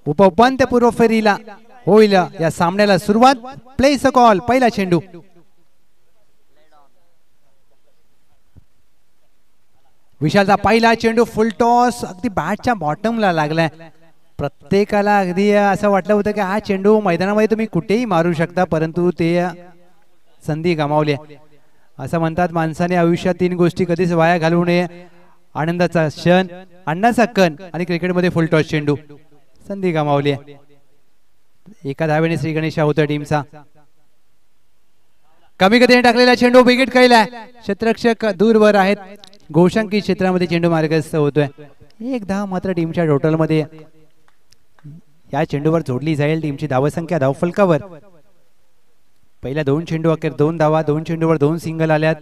उपउपांत्यपूर्व फेरीला होईल या सामन्याला सुरुवात. Place a call. पहिला चेंडू. विशालचा पहिला चेंडू फुल टॉस अगदी बॅटच्या बॉटमला लागलाय. प्रत्येकाला अगदी असं वाटलं होतं की हा चेंडू मैदानामध्ये तुम्ही कुठेही मारू शकता, परंतु ते संधी गमावली. असं म्हणतात माणसाने आयुष्यात 3 गोष्टी कधीच वाया घालवू नये. आनंदाचा क्षण, अन्नाचा कण आणि क्रिकेटमध्ये फुल टॉस चेंडू. संधी गमावली. एका धावेने श्री गणेशा होता टीमचा. कमी गतीने टाकलेला चेंडू विकेट केलाय. क्षेत्ररक्षक दूरवर आहेत. गोशांकी क्षेत्रामध्ये चेंडू मार्गस्थ होतोय. 1 धाव मात्र टीमच्या टोटल मध्ये या चेंडूवर जोडली जाईल. टीमची धावसंख्या धावफलकावर पहिल्या 2 चेंडू अखेर 2 धावा. 2 चेंडूवर 2 सिंगल आल्यात.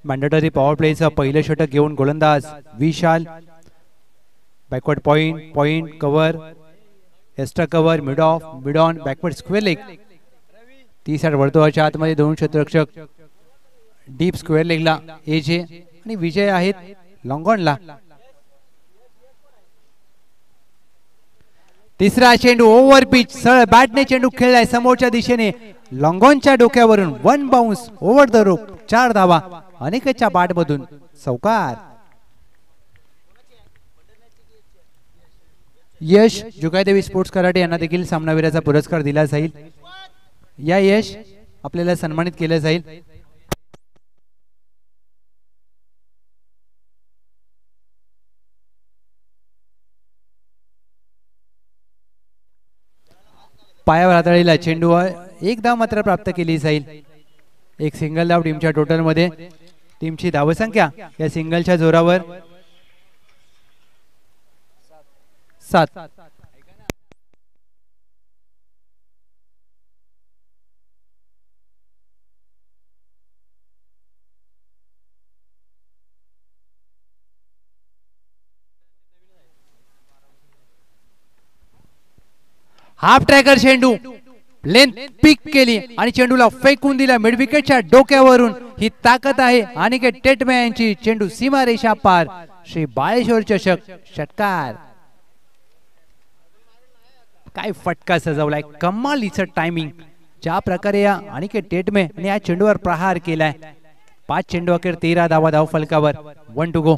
मॅन्डेटरी पॉवर प्लेचं पहिलं षटक घेऊन गोलंदाज Vishal. Backward point, point cover, extra cover, mid off, mid on, backward square leg. 30 वर्तुळाच्या आतमध्ये 2 क्षेत्ररक्षक डीप स्क्वेअर लेगला एजे आणि विजय आहेत लॉंग ऑनला. तिसरा चेंडू ओव्हर पिच. सरळ बॅटने चेंडू खेळलाय समोरच्या दिशेने. लॉंग ऑनच्या डोक्यावरून 1 बाउन्स ओव्हर द रोप. 4 धावा. अनेकच्या बॅट मधून चौकार. यश जुगादेवी स्पोर्ट्स कराटे यांना देखील सामनावीराचा पुरस्कार दिला जाईल. या यश आपल्याला सन्मानित केलं जाईल. पायावर हाताळलेला चेंडूवर 1 धाव मात्र प्राप्त केली जाईल. 1 सिंगल धाव टीमच्या टोटल मध्ये. टीमची धावसंख्या या सिंगलच्या जोरावर 7. हाफ ट्रॅकर चेंडू लेंथ पिक केली आणि चेंडूला फेकून दिला मिड विकेटच्या डोक्यावरून. ही ताकद आहे अनिकेत टेटमे यांची. चेंडू सीमारेषा पार. श्री बाळेश्वर चषक षटकार. काय फटका सजवलाय. कमालीचं टायमिंग. ज्या प्रकारे या अनिकेत टेटमे आणि या चेंडूवर प्रहार केलाय. 5 चेंडू अखेर 13 धावा धाव फलकावर. 1 टू गो.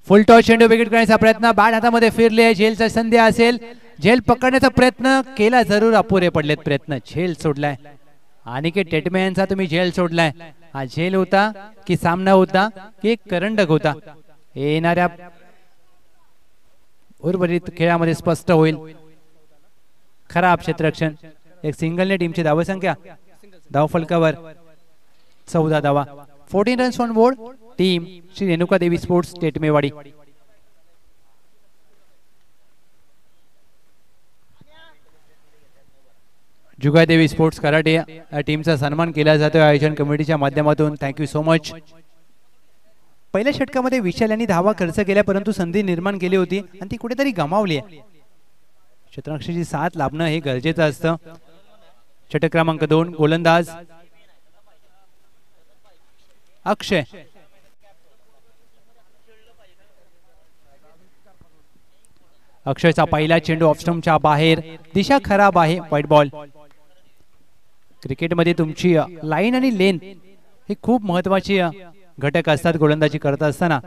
फुल टॉस चेंडू विकेट करण्याचा प्रयत्न. बॅट हातामध्ये फिरले. झेलचा संधी असेल. झेल पकडण्याचा प्रयत्न केला, जरूर अपुरे पडलेत प्रयत्न. झेल सोडलाय अनिकेत टेटमे यांचा. तुम्ही झेल सोडलाय. हा झेल होता की सामना होता की एक करंडक होता, येणाऱ्या उर्वरित खेळामध्ये स्पष्ट होईल. खराब क्षेत्ररक्षण. 1 सिंगलने टीमची धावसंख्या धावफलकावर 14 धावा. 14 runs on board. Team Shri Renuka Devi sports टेटमेवाडी. जुगादेवी sports karate या टीमचा सन्मान केला जातोय आयोजन कमिटीच्या माध्यमातून. Thank you so much. पहिल्या षटकामध्ये विशाल यांनी धावा खर्च केल्या, परंतु संधी निर्माण केली होती आणि ती कुठेतरी गमावली आहे. क्षेत्ररक्षकाची साथ लाभणं हे गरजेचं असतं. षटक क्रमांक 2 गोलंदाज अक्षय. अक्षयचा पहिला चेंडू ऑफस्टंपच्या बाहेर. दिशा खराब आहे. White ball. क्रिकेटमध्ये तुमची लाईन आणि लेंथ ही खूप महत्वाची घटक असतात गोलंदाजी करत असताना,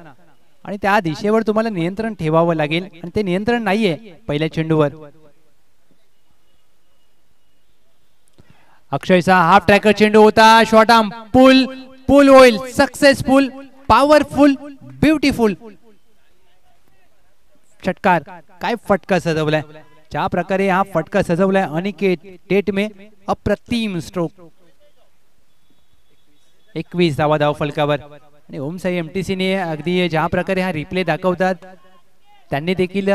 आणि त्या दिशेवर तुम्हाला नियंत्रण ठेवावं लागेल आणि ते नियंत्रण नाहीये पहिल्या चेंडूवर. अक्षयचा हाफ ट्रॅकर चेंडू होता. Short arm pull. पुल होईल. Successful, powerful, beautiful. षटकार. काय फटका सजवलाय. ज्या प्रकारे हा फटका सजवलाय अनिकेत टेटमे. अप्रतिम स्ट्रोक. 21 धावा धाव फलकावर. आणि ओम साई एमटीसी ने अगदी ज्या प्रकारे हा रिप्ले दाखवतात, त्यांनी देखील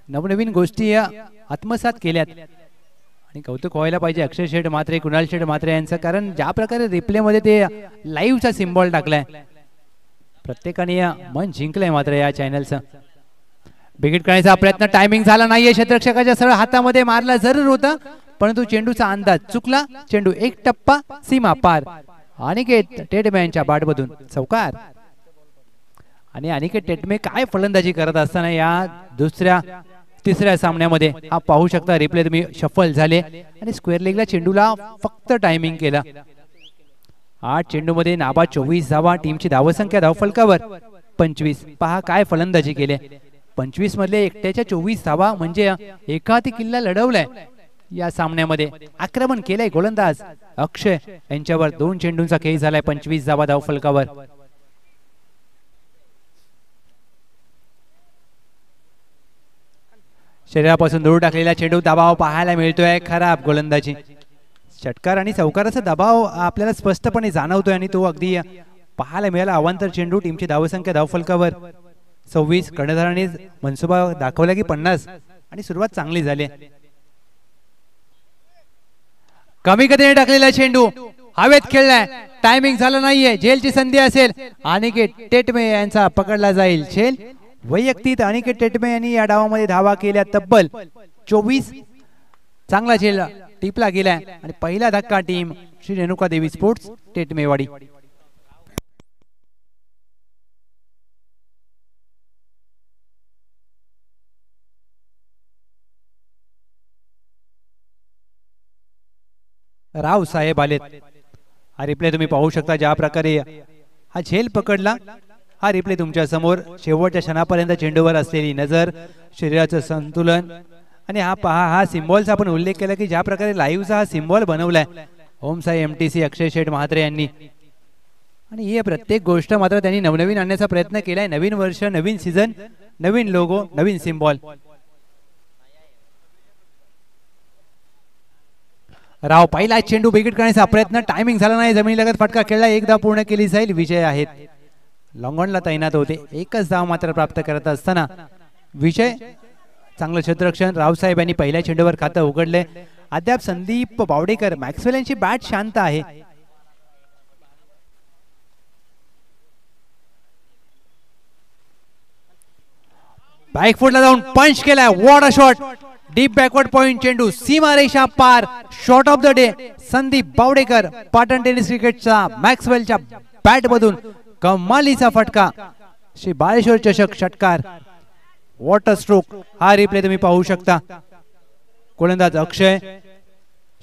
नवनवीन गोष्टी आत्मसात केल्यात आणि कौतुक व्हायला पाहिजे अक्षय शेठ मात्रे, कुणाल शेठ मात्रे यांचं. कारण ज्या प्रकारे रिप्ले मध्ये ते लाईव्हचा सिम्बॉल टाकलाय, प्रत्येकाने मन जिंकलंय मात्र या चॅनलचं. विकेट करण्याचा प्रयत्न टायमिंग झाला नाहीये. क्षेत्ररक्षकाच्या सरळ हातामध्ये मारला जरूर होता, परंतु चेंडूचा अंदाज चुकला. चेंडू 1 टप्पा सीमा पार. अनिकेत टेटमे यांच्या बॅटमधून चौकार. आणि अनिकेत टेटमे काय फलंदाजी करत असताना या दुसऱ्या तिसऱ्या सामन्यामध्ये हा पाहू शकता रिप्ले तुम्ही शफल झाले आणि स्क्वेअर लेगला चेंडूला फक्त टायमिंग केला 8 चेंडूमध्ये नाबाद 24 धावा टीमची धावसंख्या धावफलकावर 25 पहा काय फलंदाजी केले 25 मधले एकट्याच्या 24 धावा म्हणजे एकाती किल्ला लढवलाय या सामन्यामध्ये आक्रमण केलंय गोलंदाज अक्षय यांच्यावर 2 चेंडूंचा खेळ झालाय 25 धावा धावफलकावर शरीरापासून दूर टाकलेला चेंडू दबाव पाहायला मिळतोय खराब गोलंदाजी षटकार आणि चौकाराचा दबाव आपल्याला स्पष्टपणे जाणवतोय आणि तो अगदी पाहायला मिळाला अवांतर चेंडू टीमची धावसंख्या धावफलकावर 26 कर्णधाराने मनसुबा दाखवला की 50 आणि सुरुवात चांगली झाली कमी गतीने टाकलेला चेंडू हवेत खेळलाय टायमिंग झालं नाहीये झेलची संधी असेल अनिकेत टेटमे यांचा पकडला जाईल झेल वैयक्तिक अनिकेत टेटमे यांनी या डावामध्ये धावा केल्या तब्बल 24 चांगला झेल टिपला गेलाय आणि पहिला धक्का टीम श्री रेणुका देवी स्पोर्ट्स टेटमेवाडी राव साहेब आलेत हा रिप्ले तुम्ही पाहू शकता ज्या प्रकारे हा झेल पकडला हा रिप्ले तुमच्या समोर शेवटच्या क्षणापर्यंत चेंडूवर असलेली नजर शरीराचं संतुलन आणि हा पहा हा सिम्बॉलचा आपण उल्लेख केला की ज्या प्रकारे लाईव्हचा हा सिम्बॉल बनवलाय ओम साई एमटीसी अक्षय शेठ म्हात्रे यांनी आणि ही प्रत्येक गोष्ट मात्र त्यांनी नवनवीन आणण्याचा प्रयत्न केलाय नवीन वर्ष नवीन सीझन नवीन लोगो नवीन सिम्बॉल राव पहिला चेंडू विकेट करण्याचा प्रयत्न टायमिंग झाला नाही जमिनीलगत फटका खेळला एकदा पूर्ण केली जाईल विजय आहेत लॉंगॉनला तैनात होते एकच धाव मात्र प्राप्त करत असताना विजय चांगलं क्षेत्ररक्षण रावसाहेब यांनी पहिल्या चेंडूवर खातं उघडले अद्याप संदीप बावडेकर मॅक्सवेल यांची बॅट शांत आहे बॅकफुटला जाऊन पंच केलाय what a shot deep backward point चेंडू सीमा रेषा पार shot of the day Sandeep Bawdekar Patan tennis क्रिकेटचा मॅक्सवेलच्या बॅट मधून कमालीचा फटका श्री बाळेश्वर चषक षटकार वॉटर स्ट्रोक हा रिप्ले तुम्ही पाहू शकता गोलंदाज अक्षय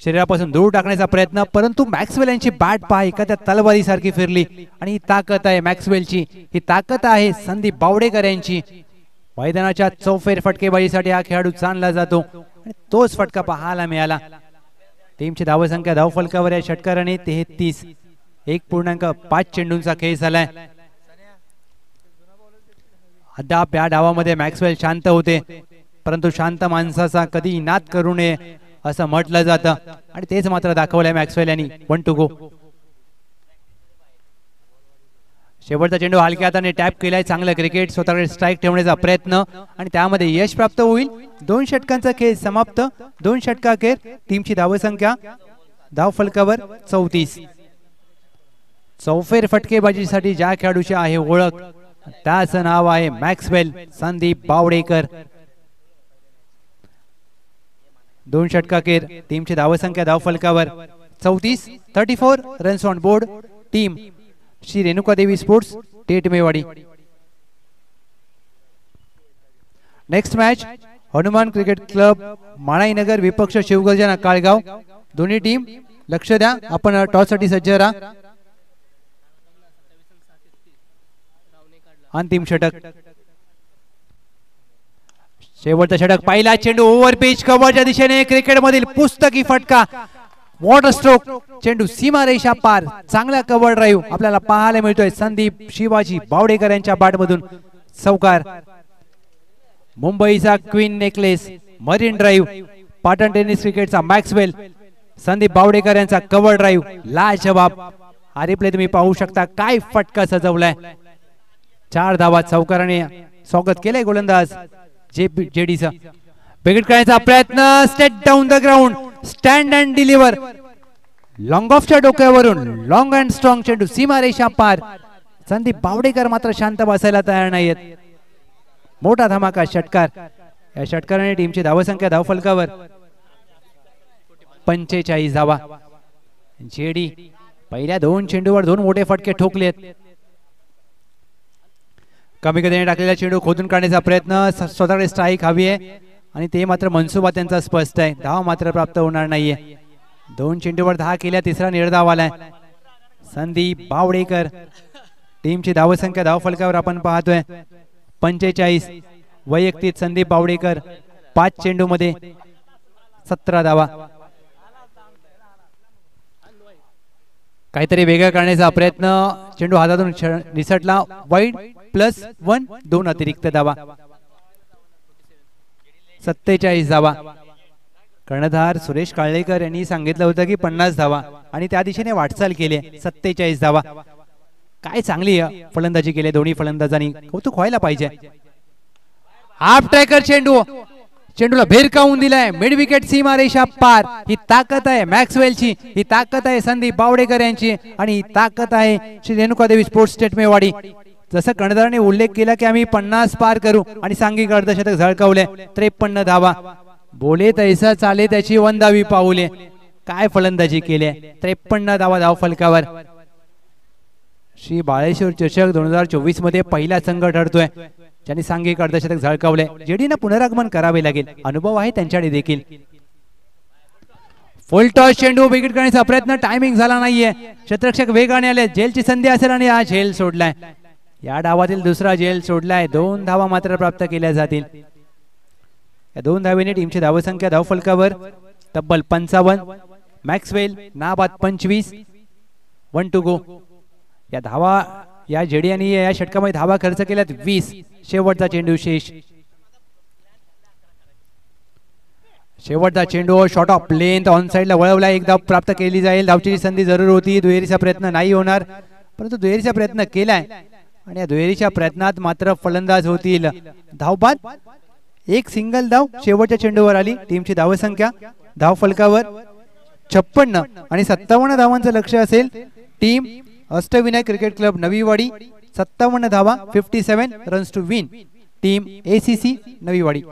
शरीरापासून दूर टाकण्याचा प्रयत्न परंतु मॅक्सवेल यांची बॅट पहा एखाद्या तलवारी सारखी फिरली आणि ही ताकद आहे मॅक्सवेलची ही ताकद आहे संदीप बावडेकर यांची मैदानाच्या चौफेर फटकेबाजीसाठी हा खेळाडू जाणला जातो आणि तोच फटका पाहायला मिळाला टीमची धावसंख्या धावफलकावर या षटकाराने 33 1.5 चेंडूंचा खेळ झालाय अद्याप या डावामध्ये मॅक्सवेल शांत होते परंतु शांत माणसाचा कधी नाद करू नये असं म्हटलं जातं आणि तेच मात्र दाखवलंय मॅक्सवेल यांनी 1 टू गो शेवटचा चेंडू हलक्या हाताने टॅप केलाय चांगलं क्रिकेट स्वतःकडे स्ट्राईक ठेवण्याचा प्रयत्न आणि त्यामध्ये यश प्राप्त होईल 2 षटकांचा खेळ समाप्त 2 षटकाखेर टीमची धावसंख्या धावफलकावर 34 चौफेर फटकेबाजीसाठी ज्या खेळाडूची आहे ओळख त्याचं नाव आहे मॅक्सवेल संदीप बावडेकर 2 षटकाखेर टीमची धावसंख्या धावफलकावर 34 runs on board team Shri Renuka Devi sports Tetmewadi next match Hanuman cricket club Malainagar विपक्ष शिवगर्जना काळगाव दोन्ही टीम लक्ष द्या आपण टॉस साठी सज्ज राहा अंतिम षटक शेवटचा षटक पहिला चेंडू ओव्हर पिच कव्हरच्या दिशेने क्रिकेट मधील पुस्तकी फटका वॉटर स्ट्रोक चेंडू सीमा रेषा पार चांगला कव्हर ड्राईव्ह आपल्याला पाहायला मिळतोय संदीप शिवाजी बावडेकर यांच्या बॅट मधून चौकार मुंबईचा queen necklace marine drive Patan tennis क्रिकेटचा मॅक्सवेल संदीप बावडेकर यांचा कव्हर ड्राईव्ह लाजवाब हा रिप्ले तुम्ही पाहू शकता काय फटका सजवलाय 4 धावा चौकाराने स्वागत केलंय गोलंदाज जेडीचा विकेट करण्याचा प्रयत्न straight down the ground stand and deliver long ऑफच्या डोक्यावरून लॉंग अँड स्ट्रॉंग चेंडू सीमा रेषा पार संदीप बावडेकर मात्र शांत बसायला तयार नाहीयेत मोठा धमाका षटकार या षटकाराने टीमची धावसंख्या धावफलकावर 45 धावा जेडी पहिल्या 2 चेंडूवर 2 मोठे फटके ठोकलेत कमी गतीने टाकलेला चेंडू खोदून काढण्याचा प्रयत्न, स्वतःकडे स्ट्राईक हवी आहे आणि ते मात्र मनसुबा त्यांचा स्पष्ट आहे. धाव मात्र प्राप्त होणार नाहीये. 2 चेंडूवर 10 केल्या, तिसरा निर्धाव आलाय. संदीप बावडेकर टीमची धावसंख्या धावफलकावर आपण पाहतोय 45. वैयक्तिक संदीप बावडेकर 5 चेंडू मध्ये 17 धावा. काहीतरी वेगळं करण्याचा प्रयत्न, चेंडू हातातून निसटला. वाईड +1, 2 अतिरिक्त धावा. 47 धावा. कर्णधार सुरेश काळेकर यांनी सांगितलं होतं की 50 धावा आणि त्या दिशेने वाटचाल केली. 47 धावा. काय चांगली फलंदाजी केली दोन्ही फलंदाजांनी, कौतुक व्हायला पाहिजे. हाफ ट्रॅकर चेंडू, चेंडूला भेरकावून दिलाय. मिड विकेट सीमारेषा पार. ही ताकद आहे मॅक्सवेलची, ही ताकद आहे संदीप बावडेकर यांची आणि ही ताकद आहे श्री रेणुकादेवी स्पोर्ट्स स्टेटमेवाडी. जसं कर्णधाराने उल्लेख केला की आम्ही 50 पार करू आणि सांघिक अर्धशतक झळकावले. 53 धावा. बोले तैसा चाले त्याची वंदावी पाऊले. काय फलंदाजी केली. 53 धावा धावफलकावर. श्री बाळेश्वर चषक 2024 मध्ये पहिला संघ ठरतोय ज्यांनी सांघिक अर्धशतक झळकावले. जेडीनं पुनरागमन करावे लागेल, अनुभव आहे त्यांच्याकडे देखील. फुल टॉस चेंडू विकेट करण्याचा प्रयत्न, टायमिंग झाला नाहीये. क्षेत्ररक्षक वेगाने आले. झेलची संधी असेल आणि हा झेल सोडलाय. या डावातील दुसरा झेल सोडलाय. 2 धावा मात्र प्राप्त केल्या जातील. या 2 धावेने टीमची धावसंख्या धावफलकावर तब्बल 55. मॅक्सवेल नाबाद 25. 1 टू गो. या धावा या जेडी आणि या षटकामध्ये धावा खर्च केल्यात 20. शेवटचा चेंडू शेष. शेवटचा चेंडू शॉट ऑफ लेंथ ऑन साइडला वळवला. एक धाव प्राप्त केली जाईल. धावची संधी जरूर होती. दुहेरीचा प्रयत्न नाही होणार, परंतु दुहेरीचा प्रयत्न केलाय आणि या दुहेरीच्या प्रयत्नात मात्र फलंदाज होतील धावबाद. एक सिंगल धाव शेवटच्या चेंडूवर आली. टीमची धावसंख्या धावफलकावर 56 आणि 57 धावांचं लक्ष्य असेल. Team Ashtavinayak cricket club Naviwadi 57 धावा, 57 runs to win. Team ACC Naviwadi.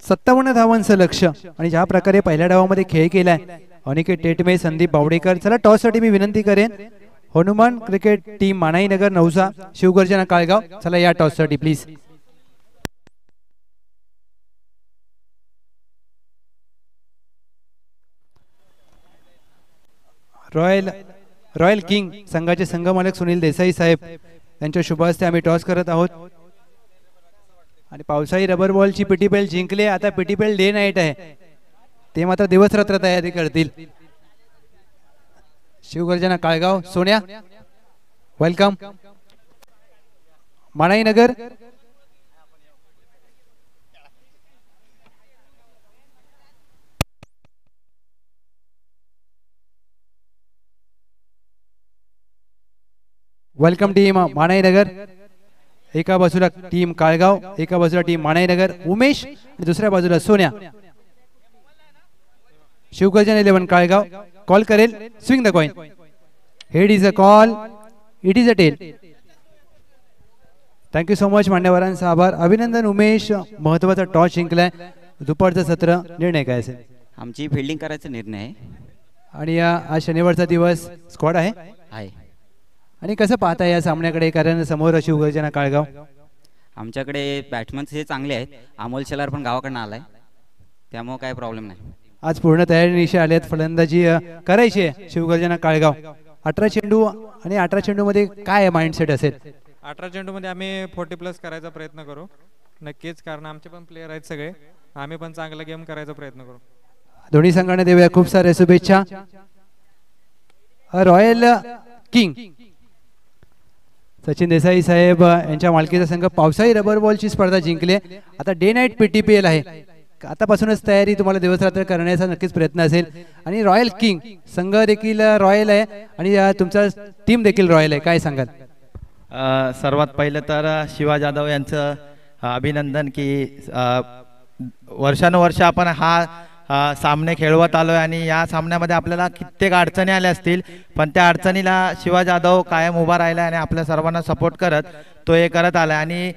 सत्तावन्न धावांचं लक्ष आणि ज्या प्रकारे पहिल्या डावामध्ये खेळ केलाय अनिकेत टेटमे, संदीप बावडेकर. चला टॉस साठी मी विनंती करेन हनुमान क्रिकेट टीम मानाईनगर नवसा, शिवगर्जना काळगाव. चला या टॉस साठी प्लीज. रॉयल किंग संघाचे संघमालक सुनील देसाई साहेब यांच्या शुभ हस्ते आम्ही टॉस करत आहोत आणि पावसाळी रबर बॉलची पिटीपेल जिंकले. आता पिटीपेल डे नाईट आहे, ते मात्र दिवस रात्र तयारी करतील. Shivgarjana Kalgaon. Sonya welcome. Malainagar welcome team Malainagar. एका बाजूला टीम काळगाव, एका बाजूला टीम मानाईनगर. उमेश आणि दुसऱ्या बाजूला सोन्या. शिवगर्जना 11 काळगाव कॉल करेल. Swing the coin. Head is a call, it is a tail. Thank you so much मान्यवरांचा आभार. अभिनंदन उमेश, महत्वाचा टॉस जिंकलाय. दुपारचं सत्र निर्णय काय असेल? आमची फिल्डिंग करायचा निर्णय आहे आणि आज शनिवारचा दिवस स्क्वॉड आहे. आणि कसं पाहता या सामन्याकडे, कारण समोर शिवगर्जना काळगाव? आमच्याकडे बॅट्समन्स हे चांगले आहेत. अमोल शेलार पण गावाकडनं आलाय, त्यामुळे काय प्रॉब्लेम नाही. आज पूर्ण तयारीनिशी आलेत. फलंदाजी करायची आहे शिवगर्जना काळगाव. 18 चेंडू आणि 18 चेंडू मध्ये काय माइंडसेट असेल? 18 चेंडू मध्ये आम्ही 40+ करायचा प्रयत्न करू नक्कीच, कारण आमचे पण प्लेयर आहेत सगळे. आम्ही पण चांगला गेम करायचा प्रयत्न करू. दोन्ही संघाने देऊया खूप साऱ्या शुभेच्छा. रॉयल किंग सचिन देसाई साहेब यांच्या मालकीचा संघ पावसाळी रबर बॉलची स्पर्धा जिंकले. आता डे नाईट PTPL आहे. आतापासूनच तयारी तुम्हाला दिवस रात्र करण्याचा नक्कीच प्रयत्न असेल. आणि रॉयल किंग संघ देखील रॉयल आहे आणि तुमचा टीम देखील रॉयल आहे. काय सांगाल? सर्वात पहिलं तर शिवा जाधव यांचं अभिनंदन की वर्षानुवर्ष आपण हा सामने खेळवत आलो आहे आणि या सामन्यामध्ये आपल्याला कित्येक अडचणी आल्या असतील, पण त्या अडचणीला शिवा जाधव कायम उभा राहिला आणि आपल्या सर्वांना सपोर्ट करत तो हे करत आला. आणि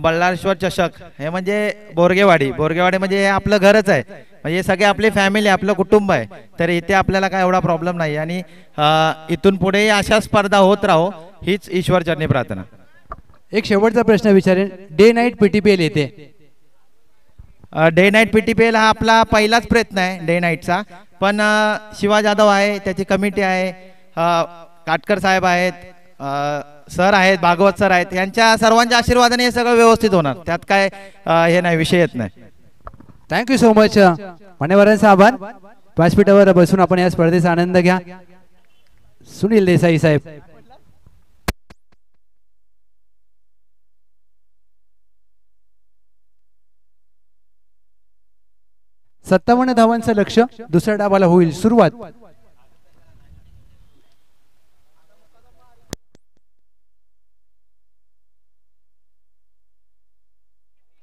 बल्लाळेश्वर चषक हे म्हणजे बोरगेवाडी म्हणजे हे आपलं घरच आहे, म्हणजे सगळे आपली फॅमिली आपलं कुटुंब आहे, तर इथे आपल्याला काय एवढा प्रॉब्लेम नाही. आणि इथून पुढेही अशा स्पर्धा होत राहो हीच ईश्वरचरणी प्रार्थना. एक शेवटचा प्रश्न विचारेन, डे नाईट PTPL येते, डे नाईट PTPL हा आपला पहिलाच प्रयत्न आहे डे नाईटचा, पण शिवा जाधव आहे, त्याची कमिटी आहे, काटकर साहेब आहेत, सर आहेत, भागवत सर आहेत, यांच्या सर्वांच्या आशीर्वादाने हे सगळं व्यवस्थित होणार, त्यात काय हे नाही, विषय येत नाही. थँक्यू सो मच मान्यवरांचा आभार. व्यासपीठावर बसून आपण या स्पर्धेचा आनंद घ्या. सुनील देसाई साहेब. 57 धावांचं लक्ष, दुसऱ्या डावाला होईल सुरुवात.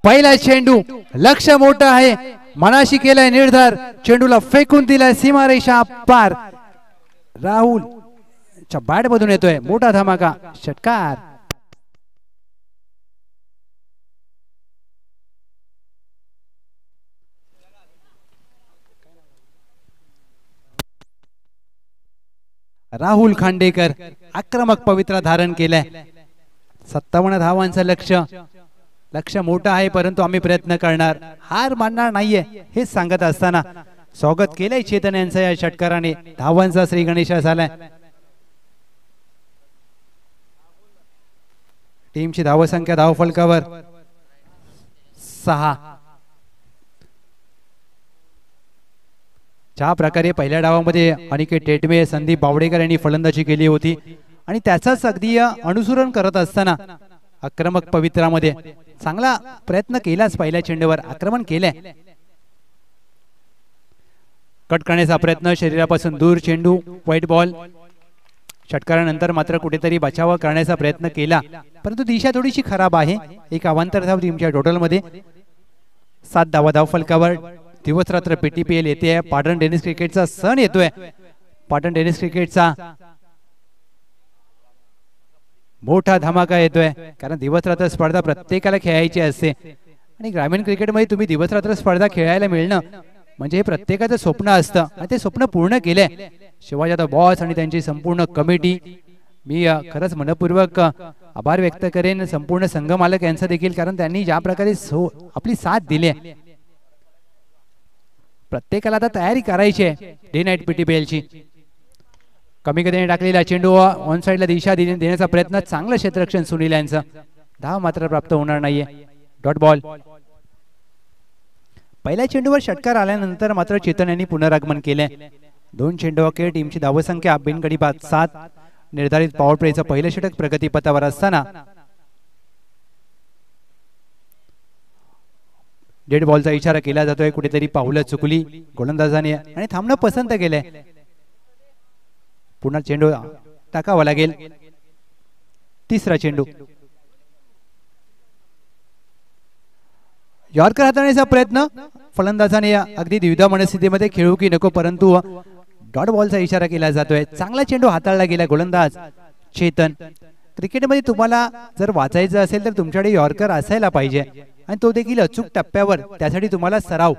पहिला चेंडू, लक्ष मोठं आहे, मनाशी केलाय निर्धार, चेंडूला फेकून दिलाय सीमारेषा पार. राहुल च्या बॅट मधून येतोय मोठा धमाका, षटकार. राहुल खांडेकर आक्रमक पवित्रा धारण केलाय. 57 धावांचं लक्ष मोठं आहे, परंतु आम्ही प्रयत्न करणार, हार मानणार नाहीये हे सांगत असताना स्वागत केलंय चेतन यांचं या षटकाराने. धावांचा श्री गणेश झालाय. टीमची धावसंख्या धावफलकावर 6. ज्या प्रकारे पहिल्या डावामध्ये अनिकेत टेटमे, संदीप बावडेकर यांनी फलंदाजी केली होती आणि त्याचाच अगदी अनुसरण करत असताना आक्रमक पवित्रामध्ये चांगला प्रयत्न केलाच, पहिल्या चेंडूवर आक्रमण केलंय. कट करण्याचा प्रयत्न, शरीरापासून दूर चेंडू, व्हाईट बॉल. षटकारानंतर मात्र कुठेतरी बचाव करण्याचा प्रयत्न केला, परंतु दिशा थोडीशी खराब आहे. एक अवांतर धाव टीमच्या टोटल मध्ये. 7 धावा धावफलकावर. दिवस रात्र PTPL येते. पाटण टेनिस क्रिकेटचा सण येतोय. पाटण टेनिस क्रिकेटचा मोठा धमाका येतोय, कारण दिवस रात्र स्पर्धा प्रत्येकाला खेळायची असते आणि ग्रामीण क्रिकेटमध्ये तुम्ही दिवस रात्र स्पर्धा खेळायला मिळणं म्हणजे हे प्रत्येकाचं स्वप्न असतं आणि ते स्वप्न पूर्ण केलंय शिवा जाधव बॉस आणि त्यांची संपूर्ण कमिटी. मी खरंच मनपूर्वक आभार व्यक्त करेन संपूर्ण संघ मालक यांचा देखील, कारण त्यांनी ज्या प्रकारे आपली साथ दिली आहे. प्रत्येकाला आता तयारी करायची आहे डे नाईट PTPL ची. कमी गतीने टाकलेला चेंडू ऑन साइडला दिशा देण्याचा प्रयत्न, चांगलं क्षेत्ररक्षण सुनील यांचं. धाव मात्र प्राप्त होणार नाहीये. Dot ball. पहिल्या चेंडूवर षटकार आल्यानंतर मात्र चेतन यांनी पुनरागमन केले. 2 चेंडू अखेर टीमची धावसंख्या बिनगडी बाद 7. निर्धारित पॉवर प्लेचं पहिलं षटक प्रगतीपथावर असताना डेड बॉलचा इशारा केला जातोय. कुठेतरी पावलं चुकली गोलंदाजाने आणि थांबणं पसंत केलंय. पुन्हा चेंडू टाकावा लागेल. तिसरा चेंडू. यॉर्कर हाताळण्याचा प्रयत्न, फलंदाजाने अगदी द्विधा मनस्थितीमध्ये खेळू की नको, परंतु डॉट बॉलचा इशारा केला जातोय. चांगला चेंडू हाताळला गेला गोलंदाज चेतन. क्रिकेटमध्ये तुम्हाला जर वाचायचं असेल तर तुमच्याकडे यॉर्कर असायला पाहिजे आणि तो देखील अचूक टप्प्यावर. त्यासाठी तुम्हाला सराव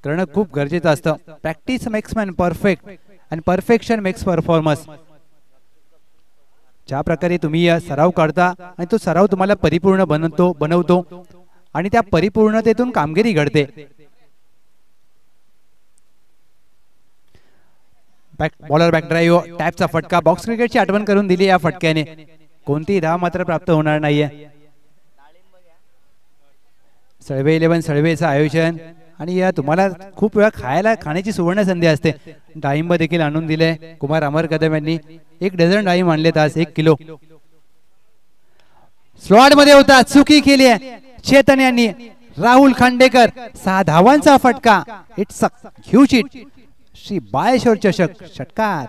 करणं खूप गरजेचं असतं. प्रॅक्टिस मेक्स मॅन परफेक्ट आणि परफेक्शन मेक्स परफॉर्मन्स. ज्या प्रकारे तुम्ही सराव करता आणि तो सराव तुम्हाला परिपूर्ण बनवतो आणि त्या परिपूर्णतेतून कामगिरी घडते. बॉलर बॅक ड्राईव्ह, टॅपचा फटका. बॉक्स क्रिकेटची आठवण करून दिली या फटक्याने. कोणतीही धाव मात्र प्राप्त होणार नाहीये. सळवे 11 सळवेचं आयोजन आणि या तुम्हाला खूप वेळा खाण्याची सुवर्ण संधी असते. डाळिंब देखील आणून दिले कुमार अमर कदम यांनी. 1 डझन डाळिंब आणले आज 1 किलो. स्लॉट मध्ये होता, चुकी केली आहे चेतन यांनी. राहुल खांडेकर 6 धावांचा फटका. It's a huge hit. Shri Baleshwar चषक, षटकार.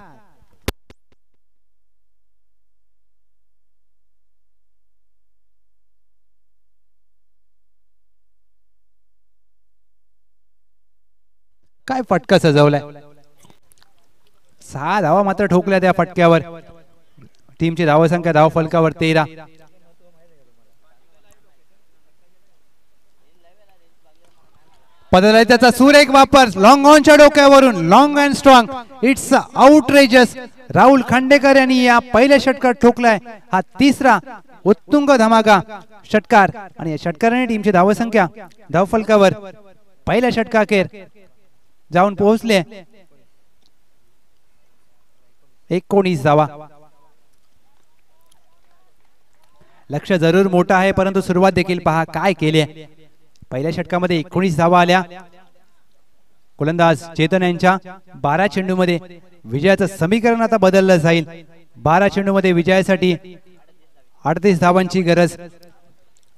काय फटका सजवलाय. 6 धावा मात्र ठोकल्या त्या फटक्यावर. टीमची धावसंख्या धाव फलकावर 13. बदलाय त्याचा सूर एक वापर लॉंग ऑनच्या डोक्यावरून long and strong. It's outrageous. Rahul Khandekar यांनी या पहिल्या षटकार ठोकलाय. हा तिसरा उत्तुंग धमाका षटकार आणि या षटकाराने टीमची धावसंख्या धाव फलकावर पहिल्या षटकाखेर जाऊन पोहोचले. 19 धावा. लक्ष जरूर मोठा आहे परंतु सुरुवात देखील पहा काय केली. पहिल्या षटकामध्ये 19 धावा आल्या. गोलंदाज चेतन यांच्या 12 चेंडूमध्ये विजयाचं समीकरण आता बदललं जाईल. 12 चेंडूमध्ये विजयासाठी 38 धावांची गरज.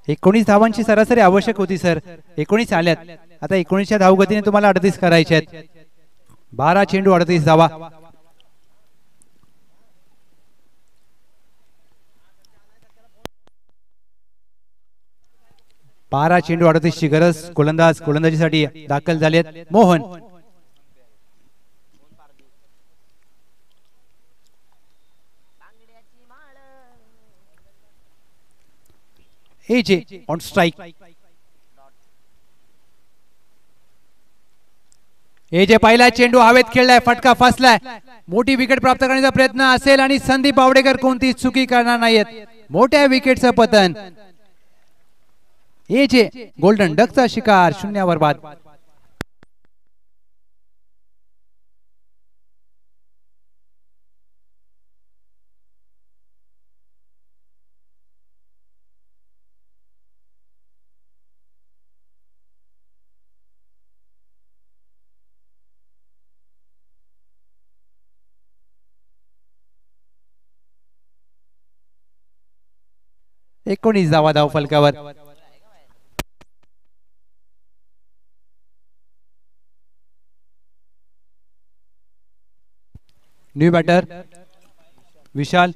19 धावांची सरासरी आवश्यक होती सर. 19 आल्यात. आता 19च्या धावगतीने तुम्हाला 38 करायचे आहेत. 12 चेंडू 38 धावा. बारा चेंडू 38 ची गरज. गोलंदाज गोलंदाजीसाठी दाखल झालेत. Mohan AJ on strike. AJ पहिला चेंडू हवेत खेळलाय. फटका फसलाय. मोठी विकेट प्राप्त करण्याचा प्रयत्न असेल आणि संदीप बावडेकर कोणती चुकी करणार नाहीत. मोठ्या विकेटचं पतन. एजे गोल्डन डकचा शिकार. 0 बाद. एकोणीस धावा धाव फलकावर. न्यू बॅटर विशाल.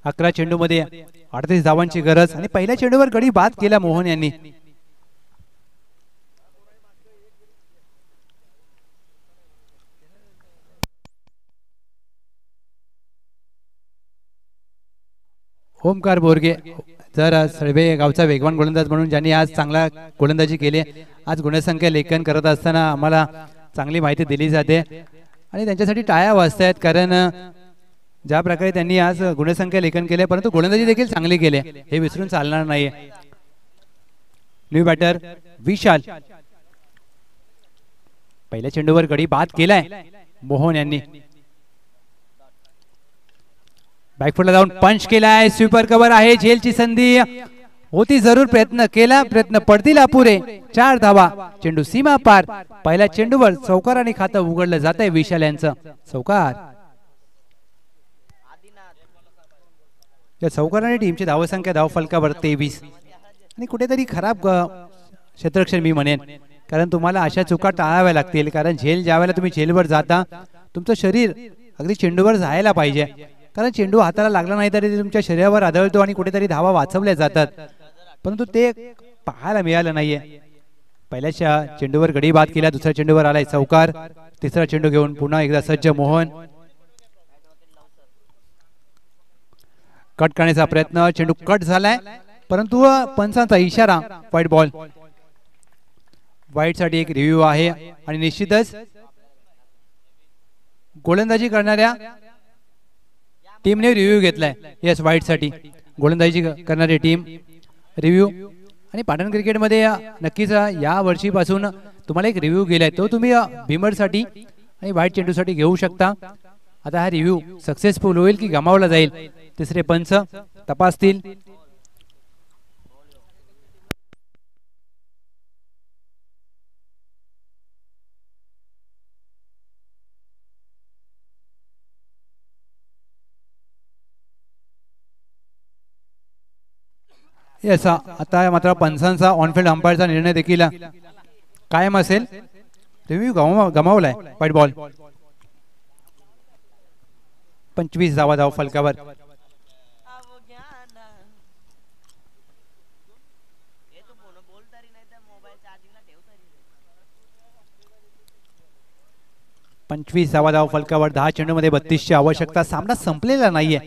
11 चेंडू मध्ये 38 धावांची गरज आणि पहिल्या चेंडूवर गडी बाद केला मोहन यांनी. ओमकार बोरगे जर सळवे गावचा वेगवान गोलंदाज म्हणून ज्यांनी आज चांगला गोलंदाजी केली. आज गुणसंख्या लेखन करत असताना आम्हाला चांगली माहिती दिली जाते आणि त्यांच्यासाठी टाळ्या वाजतायत कारण ज्या प्रकारे त्यांनी आज गुणसंख्या लेखन केले परंतु गोलंदाजी देखील चांगली केली हे विसरून चालणार नाही. न्यू बॅटर विशाल. पहिल्या चेंडूवर गडी बाद केलाय मोहन यांनी. बॅकफुटला जाऊन पंच केलाय. स्वीपर कव्हर आहे. झेलची संधी होती. जरूर प्रयत्न केला. प्रयत्न पडतील अपुरे. 4 धावा. चेंडू सीमा पार. पहिल्या चेंडूवर चौकाराने खातं उघडलं जात आहे विशाल यांचं. चौकार. या चौकाराने टीमची धावसंख्या धाव फलकावर 23 आणि कुठेतरी खराब क्षेत्ररक्षण मी म्हणेन कारण तुम्हाला अशा चुका टाळाव्या लागतील कारण झेल ज्या वेळेला तुम्ही झेलवर जाता तुमचं शरीर अगदी चेंडूवर जायला पाहिजे कारण चेंडू हाताला लागला नाही तरी तुमच्या शरीरावर आदळतो आणि कुठेतरी धावा वाचवल्या जातात परंतु ते पाहायला मिळालं नाहीये. पहिल्या चेंडूवर गडी बाद केला. दुसऱ्या चेंडूवर आलाय चौकार. तिसरा चेंडू घेऊन पुन्हा एकदा सज्ज मोहन. कट करण्याचा प्रयत्न. चेंडू कट झालाय परंतु पंचांचा इशारा. White ball. व्हाईट साठी एक रिव्ह्यू आहे आणि निश्चितच गोलंदाजी करणाऱ्या टीमने रिव्ह्यू घेतलाय. येस व्हाईट साठी गोलंदाजी करणारी टीम रिव्ह्यू आणि पाटण क्रिकेटमध्ये नक्कीच या वर्षीपासून तुम्हाला एक रिव्ह्यू गेलाय तो तुम्ही भीमर साठी आणि व्हाईट चेंडू साठी घेऊ शकता. आता हा रिव्ह्यू सक्सेसफुल होईल की गमावला जाईल तिसरे पंच तपासतील. येस आता मात्र पंचांचा ऑनफिल्ड अंपायरचा निर्णय देखील कायम असेल. रिव्ह्यू गमावलाय. White ball. 25 धावा धाव फलकावर. 25 धावा फलकावर. 10 चेंडूमध्ये 32ची आवश्यकता. सामना संपलेला नाहीये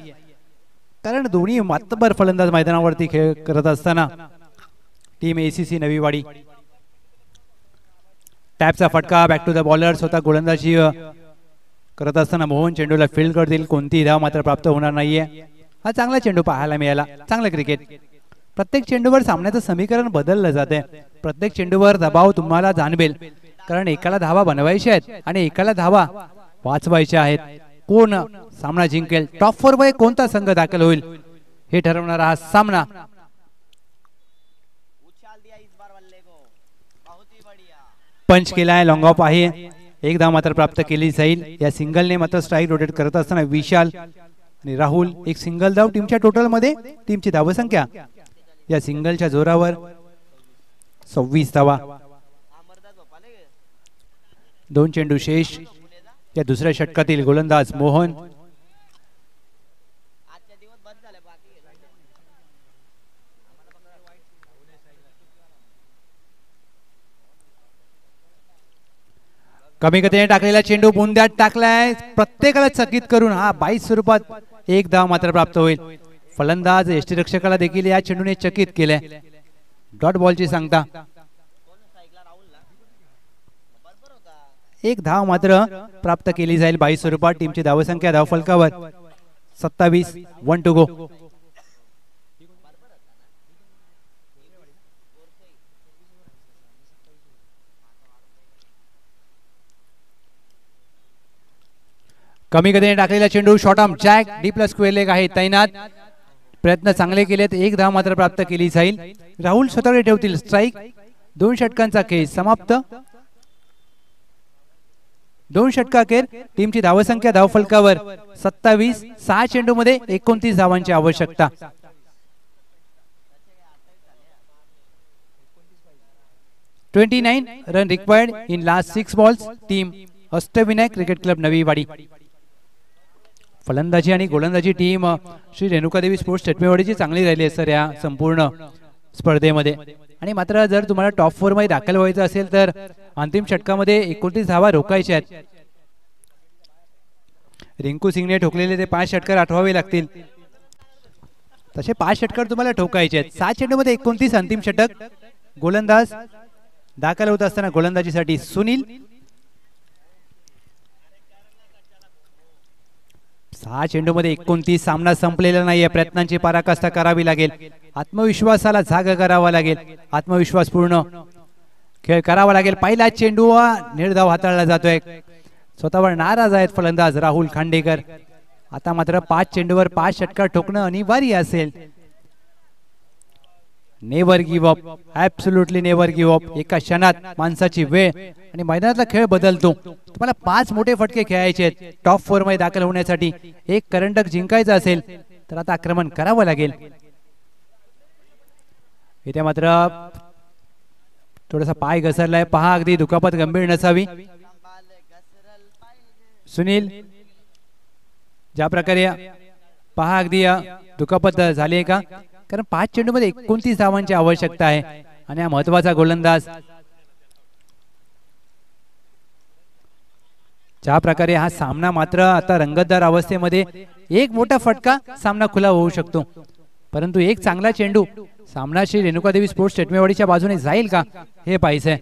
कारण दोन्ही मातबर फलंदाज मैदानावरती खेळ करत असताना टीम ACC नवीवाडी. टॅपचा फटका. Back to the bowler. स्वतः गोलंदाजी करत असताना मोहन चेंडूला फील्ड करतील. कोणतीही धाव मात्र प्राप्त होणार नाहीये. हा चांगला चेंडू पाहायला मिळाला. चांगलं क्रिकेट. प्रत्येक चेंडूवर सामन्याचं समीकरण बदललं जाते. प्रत्येक चेंडूवर दबाव तुम्हाला जाणवेल कारण एकाला धावा बनवायच्या आहेत आणि एकाला धावा वाचवायच्या आहेत. कोण सामना जिंकेल, टॉप 4 मध्ये कोणता संघ दाखल होईल हे ठरवणारा हा सामना. पंच केलाय. लॉंग ऑफ आहे. एक धाव मात्र प्राप्त केली जाईल. या सिंगलने मात्र स्ट्राईक रोटेट करत असताना विशाल आणि राहुल एक सिंगल धाव टीमच्या टोटल मध्ये. टीमची धावसंख्या या सिंगलच्या जोरावर 26 धावा. 2 चेंडू शेष. या दुसऱ्या षटकातील गोलंदाज मोहन. कमी गतीने टाकलेला चेंडू बुंद्यात टाकलाय. प्रत्येकाला चकित करून हा 22 स्वरूपात एक धाव मात्र प्राप्त होईल. फलंदाज यष्टीरक्षकाला देखील या चेंडूने चकित केले. डॉट बॉलची सांगता. एक धाव मात्र प्राप्त केली जाईल 22 स्वरूपात. टीमची धावसंख्या धावफलकावर 27. 1 टू गो. कमी गतीने टाकलेला चेंडू short arm jack. D plus square leg आहे तैनात. प्रयत्न चांगले केलेत. एक धाव मात्र प्राप्त केली जाईल. राहुल स्वतःकडे ठेवतील स्ट्राईक. 2 षटकांचा खेळ समाप्त. 2 षटकाखेर टीमची धावसंख्या धावफलकावर 27. 6 चेंडू मध्ये 29 धावांची आवश्यकता. $29 run required in last 6 balls. Team Ashtavinayak cricket club Naviwadi. फलंदाजी आणि गोलंदाजी टीम श्री रेणुकादेवी स्पोर्ट्स चटमेवाडीची चांगली राहिली आहे सर या संपूर्ण स्पर्धेमध्ये. आणि मात्र जर तुम्हाला टॉप 4 मध्ये दाखल व्हायचं असेल तर अंतिम षटकामध्ये 29 धावा रोखायच्या आहेत. रिंकू सिंगने ठोकलेले ते 5 षटकार आठवावे लागतील. तसे 5 षटकार तुम्हाला ठोकायचे आहेत. 7 चेंडू मध्ये 29 अंतिम षटक. गोलंदाज दाखल होत असताना गोलंदाजीसाठी सुनील. 6 चेंडू मध्ये 29. सामना संपलेला नाहीये. प्रयत्नांची पराकाष्ठा करावी लागेल. आत्मविश्वासाला जागा करावा लागेल. आत्मविश्वास पूर्ण खेळ करावा लागेल. पहिला चेंडू निर्धाव हाताळला जातोय. स्वतःवर नाराज आहेत फलंदाज राहुल खांडेकर. आता मात्र 5 चेंडूवर 5 षटकार ठोकणं अनिवार्य असेल. Never give up. Absolutely never give up. एका क्षणात माणसाची वेळ आणि मैदानातला खेळ बदलतो. तुम्हाला 5 मोठे फटके खेळायचे आहेत टॉप 4 मध्ये दाखल होण्यासाठी. एक करंडक जिंकायचं असेल तर आता आक्रमण करावं लागेल. इथे मात्र थोडासा पाय घसरलाय. पहा अगदी दुखापत गंभीर नसावी. सुनील ज्या प्रकारे पहा अगदी दुखापत झाली आहे का कारण 5 चेंडू मध्ये 29 धावांची आवश्यकता आहे आणि हा महत्वाचा गोलंदाज. ज्या प्रकारे हा सामना मात्र आता रंगतदार अवस्थेमध्ये. एक मोठा फटका सामना खुला होऊ शकतो परंतु एक चांगला चेंडू सामना श्री रेणुकादेवी स्पोर्ट्स चटमेवाडीच्या बाजूने जाईल का हे पाहायचंय.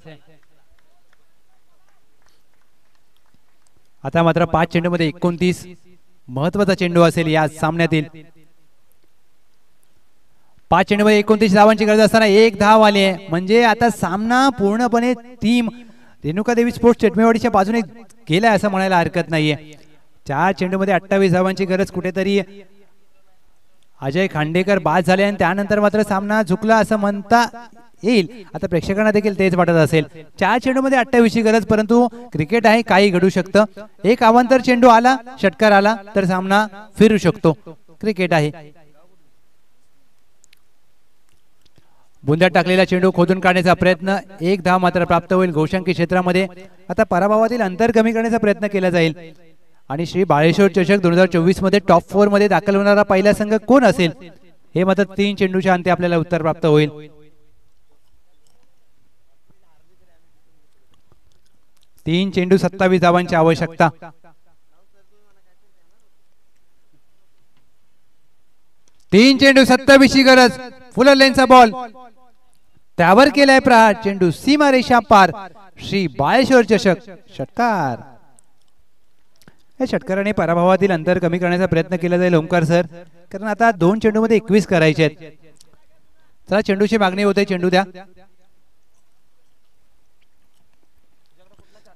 आता मात्र 5 चेंडू मध्ये 29 महत्वाचा चेंडू असेल या सामन्यातील. 5 चेंडू मध्ये 29 धावांची गरज असताना एक धाव आली आहे म्हणजे आता सामना पूर्णपणे टीम रेणुकादेवी स्पोर्ट्स चटमेवाडीच्या बाजूने गेलाय असं म्हणायला हरकत नाहीये. 4 चेंडू मध्ये 28 धावांची गरज. कुठेतरी अजय खांडेकर बाद झाले आणि त्यानंतर मात्र सामना झुकला असं म्हणता येईल. आता प्रेक्षकांना देखील तेच वाटत असेल. 4 चेंडू मध्ये 28 ची गरज परंतु क्रिकेट आहे काही घडू शकतं. एक अवांतर चेंडू आला षटकार आला तर सामना फिरू शकतो. क्रिकेट आहे. बुंद्यात टाकलेला चेंडू खोदून काढण्याचा प्रयत्न. एक धाव मात्र प्राप्त होईल गोशांकी क्षेत्रामध्ये. आता पराभवातील अंतर कमी करण्याचा प्रयत्न केला जाईल आणि श्री बाळेश्वर चषक 2024 मध्ये टॉप 4 मध्ये दाखल होणारा पहिला संघ कोण असेल हे मात्र 3 चेंडूच्या अंती आपल्याला उत्तर प्राप्त होईल. 3 चेंडू 27 धावांची आवश्यकता. तीन चेंडू 27 ची गरज. फुलर लेनचा बॉल त्यावर केलाय प्रहार. चेंडू सीमारेषा पार. श्री बाळेश्वर चषक षटकार. या षटकाराने पराभवातील अंतर कमी करण्याचा प्रयत्न केला जाईल ओमकार सर, कारण आता 2 चेंडू मध्ये 21 करायचे आहेत. चला चेंडूची मागणी होते. चेंडू द्या.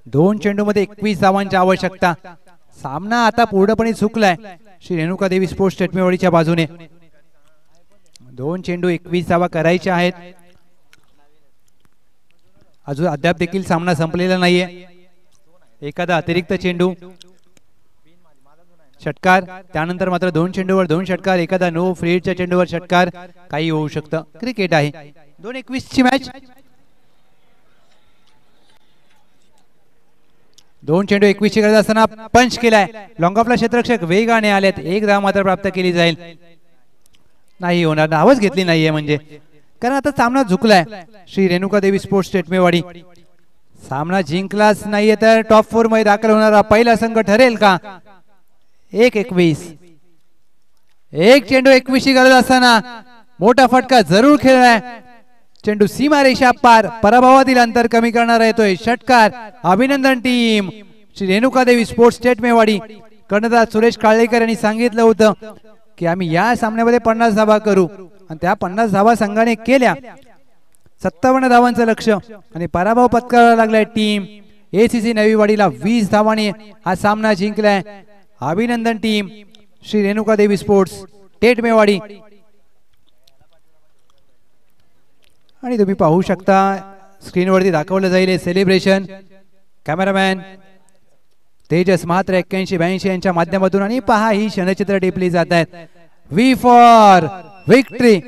2 चेंडू मध्ये 21 धावांची आवश्यकता. सामना आता पूर्णपणे चुकलाय श्री रेणुका देवी स्पोर्ट्स टेटमेवाडीच्या बाजूने. 2 चेंडू 21 धावा करायच्या आहेत. अजून अद्याप देखील सामना संपलेला नाहीये. एखादा अतिरिक्त चेंडू षटकार, त्यानंतर मात्र 2 चेंडूवर 2 षटकार, एखादा नो फ्रीडच्या चेंडूवर षटकार, काही होऊ शकतं. क्रिकेट आहे. 2-21 ची मॅच. 2 चेंडू 21 ची गरज असताना पंच केलाय. लॉंग ऑफला क्षेत्ररक्षक वेगाने आलेत. 1 धाव मात्र प्राप्त केली जाईल. नाही होणार. धावच घेतली नाहीये म्हणजे, कारण आता सामना झुकलाय श्री रेणुका देवी स्पोर्ट्स टेटमेवाडी. सामना जिंकलाच नाहीये तर टॉप 4 मध्ये दाखल होणारा पहिला संघ ठरेल का? 1-21. 1 चेंडू 21 ची गरज असताना मोठा फटका जरूर खेळलाय. चेंडू सीमारेषा पार. पराभवातील अंतर कमी करणारा येतोय षटकार. अभिनंदन टीम श्री रेणुका देवी स्पोर्ट्स टेटमेवाडी. कर्णधार सुरेश काळेकर यांनी सांगितलं होतं की आम्ही या सामन्यामध्ये 50 धावा करू, आणि त्या 50 धावा संघाने केल्या. 57 धावांचं लक्ष आणि पराभव पत्करावा लागलाय टीम एसीसी नवीवाडीला. 20 धावांनी हा सामना जिंकलाय. अभिनंदन टीम श्री रेणुका देवी स्पोर्ट्स टेटमेवाडी. आणि तुम्ही पाहू शकता स्क्रीनवरती दाखवलं जाईल सेलिब्रेशन. कॅमेरामॅन तेजस मात्र 81-82 यांच्या माध्यमातून. आणि पहा ही क्षणचित्र टिपली जात आहेत. We for victory.